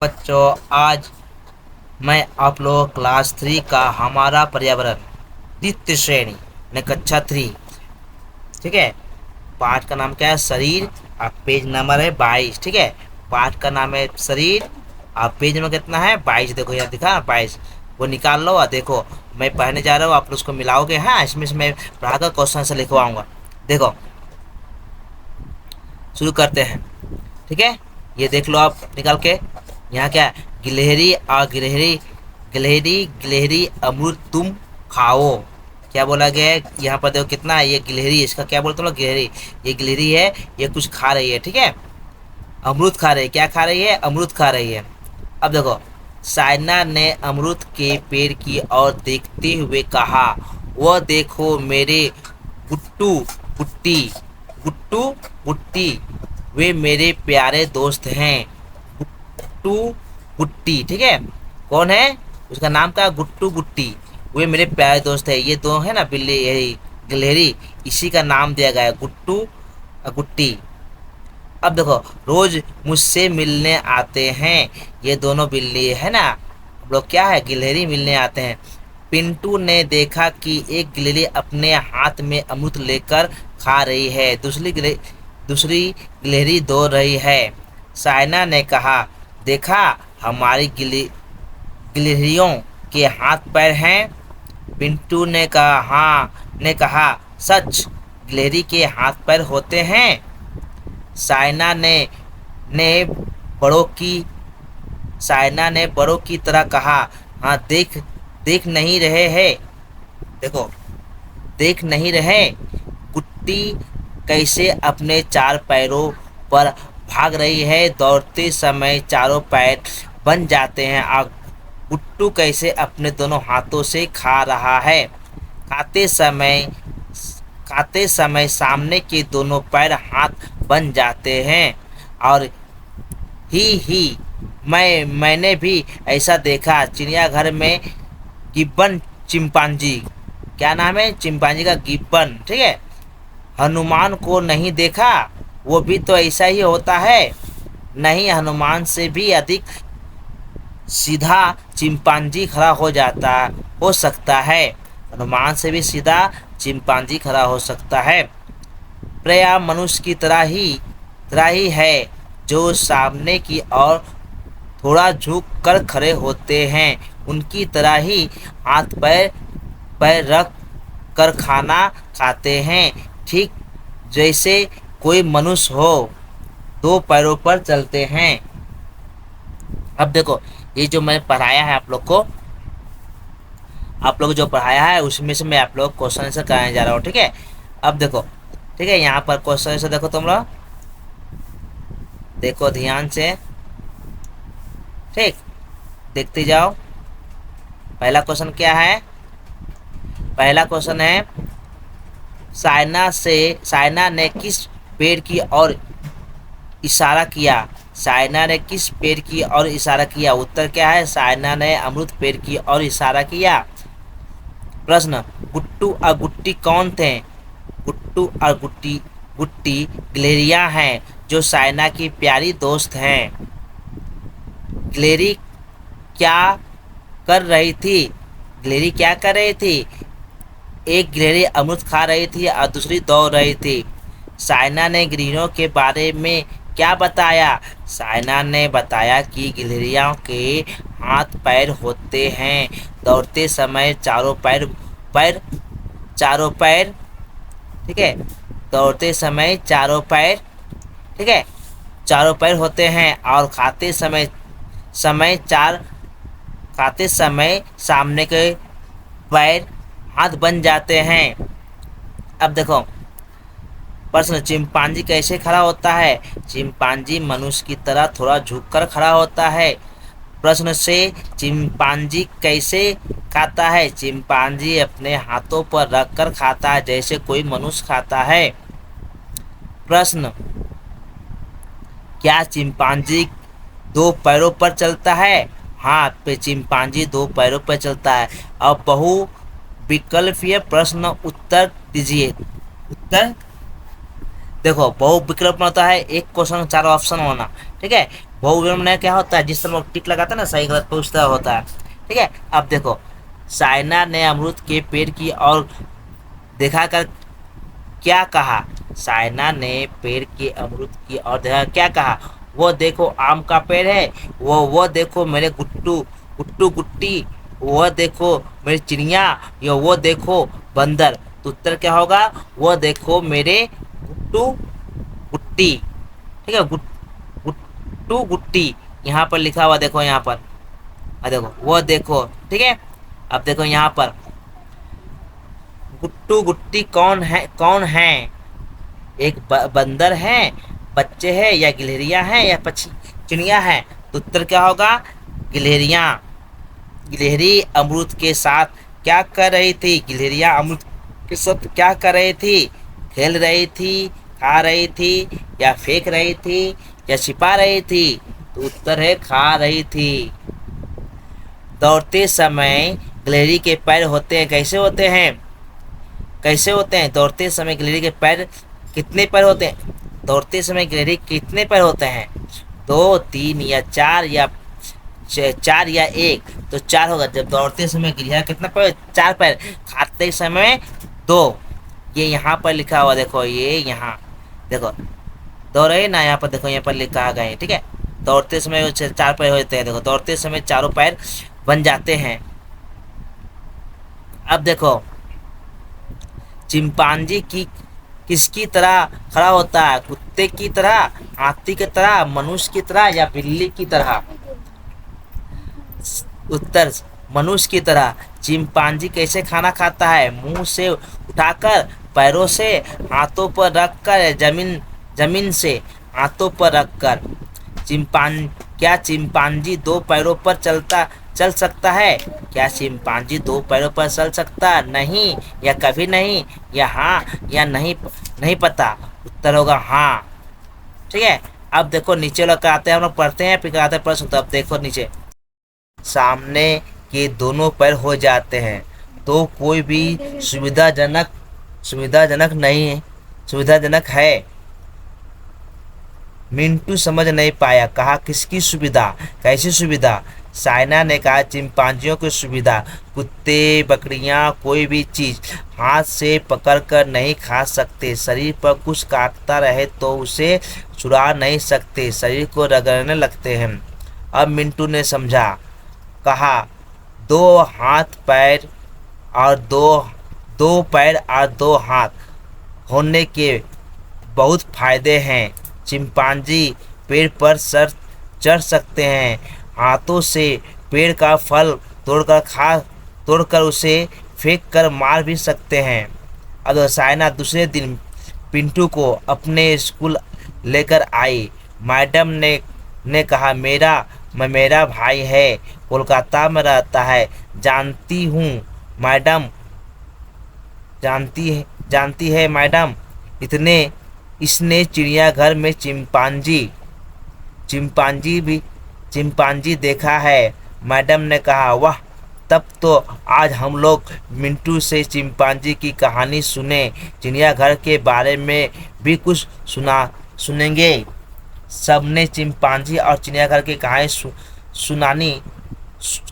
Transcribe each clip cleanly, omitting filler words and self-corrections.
बच्चों, आज मैं आप लोगों क्लास 3 का हमारा पर्यावरण द्वितीय श्रेणी ने कक्षा 3। ठीक है। पाठ का नाम क्या है? शरीर। आप पेज नंबर है 22। ठीक है। पाठ का नाम है शरीर। आप पेज नंबर कितना है? 22। देखो यहाँ दिखा 22। वो निकाल लो और देखो, मैं पढ़ने जा रहा हूँ, आप लोग उसको मिलाओगे। हाँ, इसमें से मैं पढ़ाकर क्वेश्चन से लिखवाऊंगा। देखो, शुरू करते हैं। ठीक है। ये देख लो आप निकाल के। यहाँ क्या है? गिलहरी आ गिलहरी, गिलहरी गिलहरी अमरूद तुम खाओ। क्या बोला गया है यहाँ पर? देखो कितना है ये गिलहरी। इसका क्या बोलते हो लोग? गिलहरी। ये गिलहरी है, ये कुछ खा रही है। ठीक है। अमरूद खा रही है। क्या खा रही है? अमरूद खा रही है। अब देखो, साइना ने अमरूद के पेड़ की ओर देखते हुए कहा, वह देखो मेरे गुट्टू गुट्टी, गुट्टू गुट्टी, वे मेरे प्यारे दोस्त हैं। गुट्टू गुट्टी। ठीक है। कौन है? उसका नाम क्या? गुट्टू गुट्टी। वे मेरे प्यारे दोस्त है। ये दो है ना, बिल्ली यही गिलहरी, इसी का नाम दिया गया है गुट्टू और गुट्टी। अब देखो, रोज मुझसे मिलने आते हैं। ये दोनों बिल्ली है ना, हम लोग क्या है? गिलहरी मिलने आते हैं। पिंटू ने देखा कि एक गिलहरी अपने हाथ में अमृत लेकर खा रही है, दूसरी गिलहरी दौड़ रही है। साइना ने कहा, देखा, हमारी गिलहरियों के हाथ पैर हैं। पिंटू ने कहा, हाँ, ने कहा, सच, गिलहरी के हाथ पैर होते हैं। साइना ने बड़ों की साइना ने बड़ों की तरह कहा, हाँ, देख देख नहीं रहे हैं? देखो, देख नहीं रहे? गुट्टी कैसे अपने चार पैरों पर भाग रही है। दौड़ते समय चारों पैर बन जाते हैं। और गुट्टू कैसे अपने दोनों हाथों से खा रहा है। खाते समय खाते समय सामने के दोनों पैर हाथ बन जाते हैं। और ही मैंने भी ऐसा देखा चिड़ियाघर में। Gibbon chimpanzee. क्या नाम है? चिंपांजी का गिब्बन। ठीक है। हनुमान को नहीं देखा? वो भी तो ऐसा ही होता है। नहीं, हनुमान से भी अधिक सीधा चिंपांजी खड़ा हो सकता है। हनुमान से भी सीधा चिंपांजी खड़ा हो सकता है। प्रया मनुष्य की तरह ही है, जो सामने की ओर थोड़ा झुक कर खड़े होते हैं। उनकी तरह ही हाथ पैर पैर रख कर खाना खाते हैं, ठीक जैसे कोई मनुष्य हो, दो पैरों पर चलते हैं। अब देखो, ये जो मैं पढ़ाया है आप लोग जो पढ़ाया है उसमें से मैं आप लोग क्वेश्चन आंसर कराने जा रहा हूँ। ठीक है। अब देखो, ठीक है, यहाँ पर क्वेश्चन आंसर देखो, तुम लोग देखो ध्यान से। ठीक, देखते जाओ। पहला क्वेश्चन क्या है? पहला क्वेश्चन है, साइना ने किस पेड़ की ओर इशारा किया? साइना ने किस पेड़ की ओर इशारा किया? उत्तर क्या है? साइना ने अमृत पेड़ की ओर इशारा किया। प्रश्न, गुट्टू और गुट्टी कौन थे? गुट्टू और गुट्टी गिलहरियां हैं, जो साइना की प्यारी दोस्त हैं। गिलहरी क्या कर रही थी? गिलहरी क्या कर रही थी? एक गिलहरी अमरूद खा रही थी और दूसरी दौड़ रही थी। साइना ने गिलहरियों के बारे में क्या बताया? साइना ने बताया कि गिलहरियों के हाथ पैर होते हैं। दौड़ते समय चारों पैर, ठीक है, दौड़ते समय चारों पैर, ठीक है, चारों पैर होते हैं। और समय चार खाते समय सामने के पैर हाथ बन जाते हैं। अब देखो, प्रश्न, चिंपांजी कैसे खड़ा होता है? चिंपांजी मनुष्य की तरह थोड़ा झुककर खड़ा होता है। प्रश्न से, चिंपांजी कैसे खाता है? चिंपांजी अपने हाथों पर रखकर खाता है, जैसे कोई मनुष्य खाता है। प्रश्न, क्या चिंपांजी दो पैरों पर चलता है? हाँ, पे चिंपांजी दो पैरों पर चलता है। अब बहु विकल्पीय प्रश्न उत्तर दीजिए। उत्तर देखो बहुविकल्प में होता है एक क्वेश्चन 4 ऑप्शन होना, ठीक है। बहुविकल्प में क्या होता है, जिस तरह टिक लगाता है ना, सही गलत पूछता होता है, ठीक है। अब देखो, साइना ने अमरूद के पेड़ की ओर देखा कर क्या कहा। साइना ने पेड़ के अमरूद की ओर देखा क्या कहा। वो देखो आम का पेड़ है, वो देखो मेरे गुट्टू गुट्टू गुट्टी, वो देखो मेरी चिड़िया, या वो देखो बंदर। तो उत्तर क्या होगा, वो देखो मेरे गुट्टू गुट्टी, ठीक है। गुट्टू गुट्टी यहाँ पर लिखा हुआ देखो, यहाँ पर देखो वो देखो, ठीक है। अब देखो यहाँ पर गुट्टू गुट्टी कौन है, कौन है, एक बंदर है, बच्चे हैं, या गिलहरियां हैं, या पक्षी चिड़िया है। तो उत्तर क्या होगा, गिलहरियां। गिलहरी अमरूद के साथ क्या कर रही थी, गिलहरियां अमरूद के साथ क्या कर रही थी, खेल रही थी, खा रही थी, या फेंक रही थी, या छिपा रही थी। तो उत्तर है खा रही थी। दौड़ते समय गिलहरी के पैर होते हैं, कैसे होते हैं, कैसे होते हैं। दौड़ते समय गिलहरी के पैर कितने पैर होते हैं, दौड़ते समय गिलहरी कितने पैर होते हैं, 2, 3 या 4, या 4 या 1। तो 4 होगा। जब दौड़ते समय गिलहरिया कितना पैर, 4 पैर, खाते समय 2। ये यहाँ पर लिखा हुआ देखो, ये यहाँ देखो दौड़ रहे ना, यहाँ पर देखो, यहाँ पर लिखा गया, ठीक है। दौड़ते समय 4 पैर होते हैं, देखो दौड़ते समय चारों पैर बन जाते हैं। अब देखो, चिंपांजी की किसकी तरह खड़ा होता है, कुत्ते की तरह, हाथी की तरह, मनुष्य की तरह, या बिल्ली की तरह। उत्तर मनुष्य की तरह। चिंपांजी कैसे खाना खाता है, मुंह से उठाकर, पैरों से, हाथों पर रखकर, जमीन जमीन से हाथों पर रखकर। क्या चिंपांजी 2 पैरों पर चल सकता है, क्या चिंपांजी 2 पैरों पर चल सकता, नहीं, या कभी नहीं, या हाँ या नहीं, नहीं पता। उत्तर होगा हाँ, ठीक है। अब देखो नीचे लोग आते हैं, हम लोग पढ़ते हैं, फिर आते हैं प्रश्न। तो अब देखो नीचे, सामने के दोनों पैर हो जाते हैं तो कोई भी सुविधाजनक नहीं है, सुविधाजनक है। मिंटू समझ नहीं पाया, कहा किसकी सुविधा, कैसी सुविधा। साइना ने कहा चिंपांजियों की सुविधा। कुत्ते बकरियां कोई भी चीज हाथ से पकड़कर नहीं खा सकते, शरीर पर कुछ काटता रहे तो उसे छुड़ा नहीं सकते, शरीर को रगड़ने लगते हैं। अब मिंटू ने समझा, कहा 2 हाथ पैर और दो पैर और 2 हाथ होने के बहुत फायदे हैं। चिंपांजी पेड़ पर सर चढ़ सकते हैं, हाथों से पेड़ का फल तोड़कर उसे फेंक कर मार भी सकते हैं। अब साइना दूसरे दिन पिंटू को अपने स्कूल लेकर आई। मैडम ने कहा मेरा भाई है, कोलकाता में रहता है, जानती हूँ मैडम, जानती है मैडम, इसने चिड़ियाघर में चिंपांजी देखा है। मैडम ने कहा वाह, तब तो आज हम लोग मिंटू से चिंपांजी की कहानी सुने, चिड़ियाघर के बारे में भी कुछ सुनेंगे। सबने चिंपांजी और चिड़ियाघर की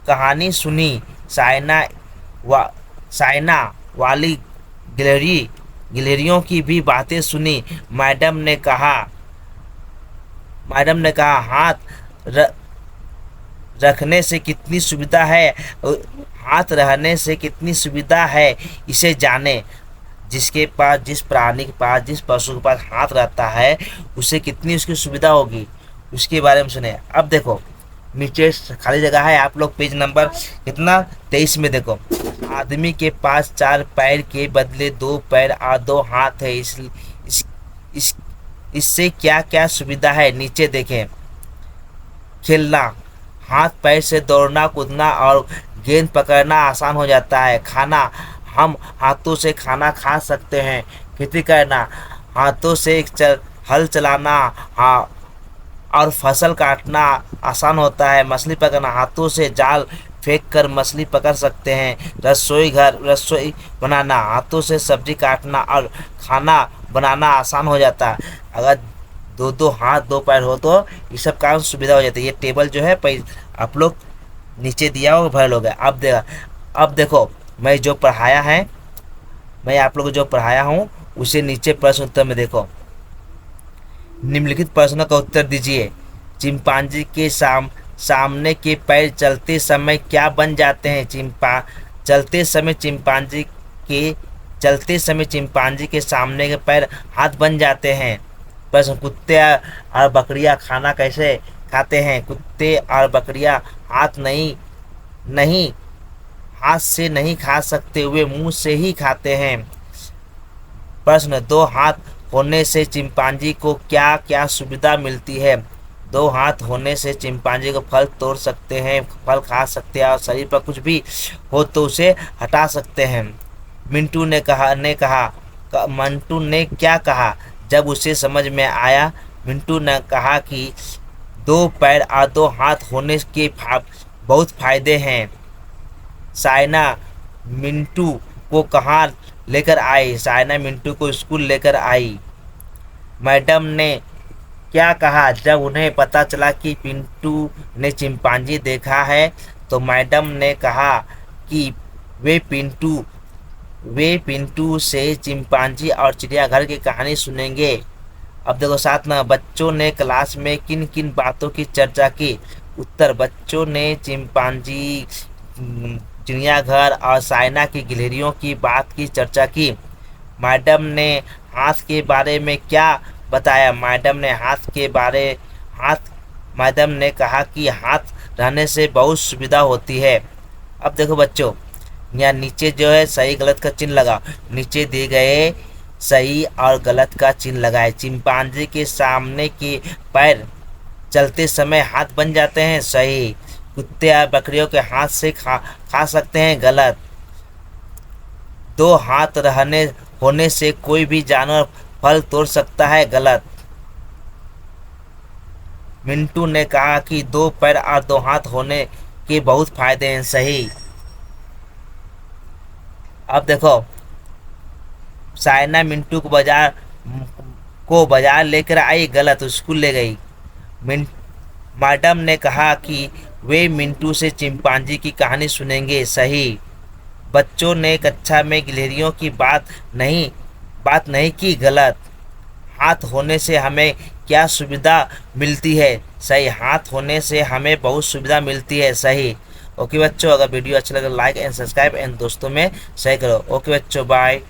कहानी सुनी। साइना वाली गिलहरियों की भी बातें सुनी। मैडम ने कहा हाथ रखने से कितनी सुविधा है, हाथ रहने से कितनी सुविधा है, इसे जाने। जिसके पास, जिस प्राणी के पास, जिस पशु के पास हाथ रहता है, उसे कितनी उसकी सुविधा होगी, उसके बारे में सुने। अब देखो नीचे खाली जगह है, आप लोग पेज नंबर कितना 23 में देखो। आदमी के पास 4 पैर के बदले 2 पैर और 2 हाथ है, इससे क्या क्या सुविधा है, नीचे देखें। खेलना, हाथ पैर से दौड़ना कूदना और गेंद पकड़ना आसान हो जाता है। खाना, हम हाथों से खाना खा सकते हैं। खेती करना, हाथों से हल चलाना और फसल काटना आसान होता है। मछली पकड़ना, हाथों से जाल फेंक कर मछली पकड़ सकते हैं। रसोई बनाना, हाथों से सब्जी काटना और खाना बनाना आसान हो जाता। अगर दो दो हाथ दो पैर हो तो ये सब काम सुविधा हो जाती है। ये टेबल जो है आप लोग नीचे दिया हो भर लोगे। अब देखो मैं जो पढ़ाया है, मैं आप लोग को जो पढ़ाया हूँ उसे नीचे प्रश्न उत्तर में देखो। निम्नलिखित प्रश्नों का उत्तर दीजिए। चिंपांजी के सामने के पैर चलते समय क्या बन जाते हैं? चलते समय चिंपांजी के सामने के पैर हाथ बन जाते हैं। प्रश्न, कुत्ते और बकरियां खाना कैसे खाते हैं? कुत्ते और बकरियां हाथ नहीं नहीं हाथ से नहीं खा सकते, वे मुंह से ही खाते हैं। प्रश्न, दो हाथ होने से चिंपांजी को क्या क्या सुविधा मिलती है? दो हाथ होने से चिंपांजी को फल तोड़ सकते हैं, फल खा सकते हैं और शरीर पर कुछ भी हो तो उसे हटा सकते हैं। मिंटू ने मंटू ने क्या कहा जब उसे समझ में आया? मिंटू ने कहा कि दो पैर और दो हाथ होने के बहुत फायदे हैं। साइना मिंटू को कहाँ लेकर आई? साइना मिंटू को स्कूल लेकर आई। मैडम ने क्या कहा जब उन्हें पता चला कि पिंटू ने चिंपांजी देखा है? तो मैडम ने कहा कि वे पिंटू से चिंपांजी और चिड़ियाघर की कहानी सुनेंगे। अब देखो साथ में, बच्चों ने क्लास में किन किन बातों की चर्चा की? उत्तर, बच्चों ने चिंपांजी, चिड़ियाघर और साइना की गिलहरियों की बात की चर्चा की। मैडम ने हाथ के बारे में क्या बताया? मैडम ने कहा कि हाथ रहने से बहुत सुविधा होती है। अब देखो बच्चों, यहाँ नीचे जो है सही गलत का चिन्ह लगा, नीचे दिए गए सही और गलत का चिन्ह लगाए। चिंपांजी के सामने के पैर चलते समय हाथ बन जाते हैं, सही। कुत्ते या बकरियों के हाथ से खा सकते हैं, गलत। दो हाथ होने से कोई भी जानवर फल तोड़ सकता है, गलत। मिंटू ने कहा कि दो पैर और दो हाथ होने के बहुत फायदे हैं, सही। अब देखो, साइना मिंटू को बाजार लेकर आई, गलत, स्कूल ले गई। मैडम ने कहा कि वे मिंटू से चिंपांजी की कहानी सुनेंगे, सही। बच्चों ने कक्षा में गिलहरियों की बात नहीं की, गलत। हाथ होने से हमें क्या सुविधा मिलती है? सही, हाथ होने से हमें बहुत सुविधा मिलती है, सही। ओके बच्चों, अगर वीडियो अच्छा लगे लाइक एंड सब्सक्राइब एंड दोस्तों में शेयर करो। ओके बच्चों, बाय।